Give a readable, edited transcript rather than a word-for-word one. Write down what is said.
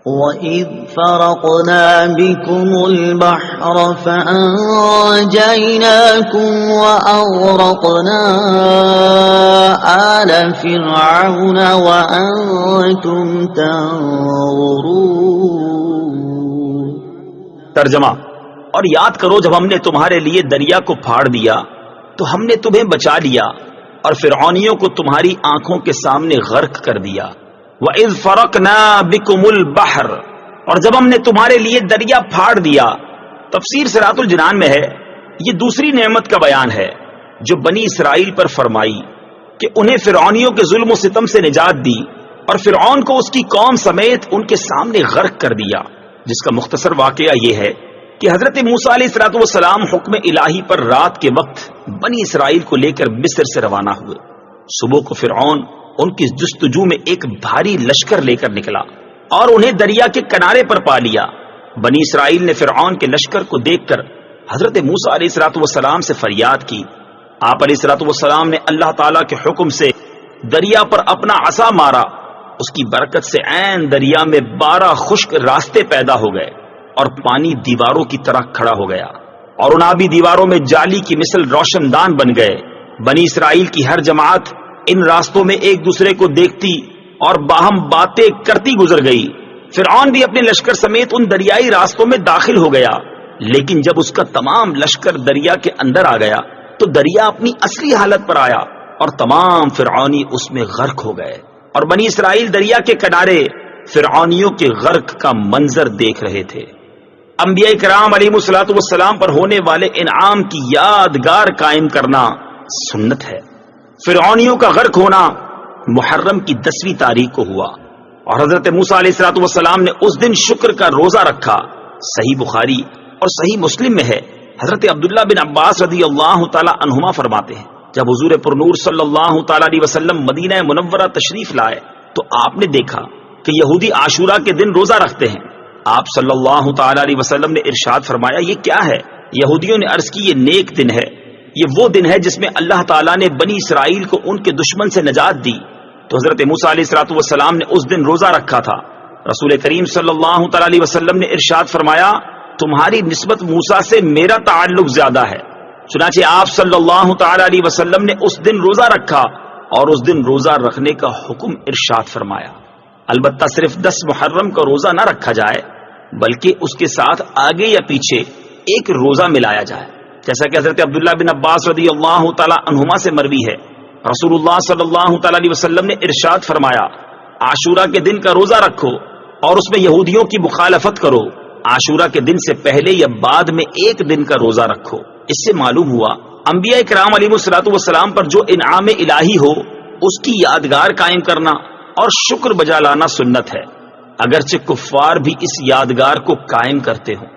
وَإِذْ فَرَقْنَا بِكُمُ الْبَحْرَ فَأَنْجَيْنَاكُمْ وَأَغْرَقْنَا آلَ فِرْعَوْنَ وَأَنْتُمْ تَنظُرُونَ۔ ترجمہ: اور یاد کرو جب ہم نے تمہارے لیے دریا کو پھاڑ دیا تو ہم نے تمہیں بچا لیا اور فرعونیوں کو تمہاری آنکھوں کے سامنے غرق کر دیا۔ وَإِذْ فَرَقْنَا بِكُمُ الْبَحْرَ، اور جب ہم نے تمہارے لیے دریا پھاڑ دیا۔ تفسیر صراط الجنان میں ہے یہ دوسری نعمت کا بیان ہے جو بنی اسرائیل پر فرمائی کہ انہیں فرعونیوں کے ظلم و ستم سے نجات دی اور فرعون کو اس کی قوم سمیت ان کے سامنے غرق کر دیا، جس کا مختصر واقعہ یہ ہے کہ حضرت موسیٰ علیہ السلام حکم الہی پر رات کے وقت بنی اسرائیل کو لے کر مصر سے روانہ ہوئے۔ صبح کو فرعون ان کی جستجو میں ایک بھاری لشکر لے کر نکلا اور انہیں دریا کے کنارے پر پا لیا۔ بنی اسرائیل نے فرعون کے لشکر کو دیکھ کر حضرت موسیٰ علیہ السلام سے فریاد کی۔ آپ علیہ السلام نے اللہ تعالیٰ کے حکم سے دریا پر اپنا عصا مارا، اس کی برکت سے عین دریا میں 12 خشک راستے پیدا ہو گئے اور پانی دیواروں کی طرح کھڑا ہو گیا اور ان آبی دیواروں میں جالی کی مثل روشن دان بن گئے۔ بنی اسرائیل کی ہر جماعت ان راستوں میں ایک دوسرے کو دیکھتی اور باہم باتیں کرتی گزر گئی۔ فرعون بھی اپنے لشکر سمیت ان دریائی راستوں میں داخل ہو گیا، لیکن جب اس کا تمام لشکر دریا کے اندر آ گیا تو دریا اپنی اصلی حالت پر آیا اور تمام فرعونی اس میں غرق ہو گئے، اور بنی اسرائیل دریا کے کنارے فرعونیوں کے غرق کا منظر دیکھ رہے تھے۔ انبیاء کرام علیہ السلام پر ہونے والے انعام کی یادگار قائم کرنا سنت ہے۔ فرعونیوں کا غرق ہونا محرم کی 10ویں تاریخ کو ہوا اور حضرت موسیٰ علیہ السلام نے اس دن شکر کا روزہ رکھا۔ صحیح بخاری اور صحیح مسلم میں ہے، حضرت عبداللہ بن عباس رضی اللہ تعالی عنہما فرماتے ہیں جب حضور پرنور صلی اللہ تعالی علیہ وسلم مدینہ منورہ تشریف لائے تو آپ نے دیکھا کہ یہودی عاشورہ کے دن روزہ رکھتے ہیں۔ آپ صلی اللہ تعالی علیہ وسلم نے ارشاد فرمایا یہ کیا ہے؟ یہودیوں نے عرض کی یہ نیک دن ہے، یہ وہ دن ہے جس میں اللہ تعالیٰ نے بنی اسرائیل کو ان کے دشمن سے نجات دی۔ تو حضرت موسیٰ علیہ السلام نے اس دن روزہ رکھا تھا۔ رسول کریم صلی اللہ تعالی علیہ وسلم نے ارشاد فرمایا تمہاری نسبت موسیٰ سے میرا تعلق زیادہ ہے۔ چنانچہ آپ صلی اللہ تعالی علیہ وسلم نے اس دن روزہ رکھا اور اس دن روزہ رکھنے کا حکم ارشاد فرمایا۔ البتہ صرف 10 محرم کا روزہ نہ رکھا جائے بلکہ اس کے ساتھ آگے یا پیچھے ایک روزہ ملایا جائے، جیسا کہ حضرت عبداللہ بن عباس رضی اللہ تعالی عنہما سے مروی ہے۔ رسول اللہ صلی اللہ تعالی علیہ وسلم نے ارشاد فرمایا عاشورہ کے دن کا روزہ رکھو اور اس میں یہودیوں کی مخالفت کرو، عاشورہ کے دن سے پہلے یا بعد میں ایک دن کا روزہ رکھو۔ اس سے معلوم ہوا انبیاء کرام علیہ السلام پر جو انعام الہی ہو اس کی یادگار قائم کرنا اور شکر بجا لانا سنت ہے، اگرچہ کفار بھی اس یادگار کو قائم کرتے ہوں۔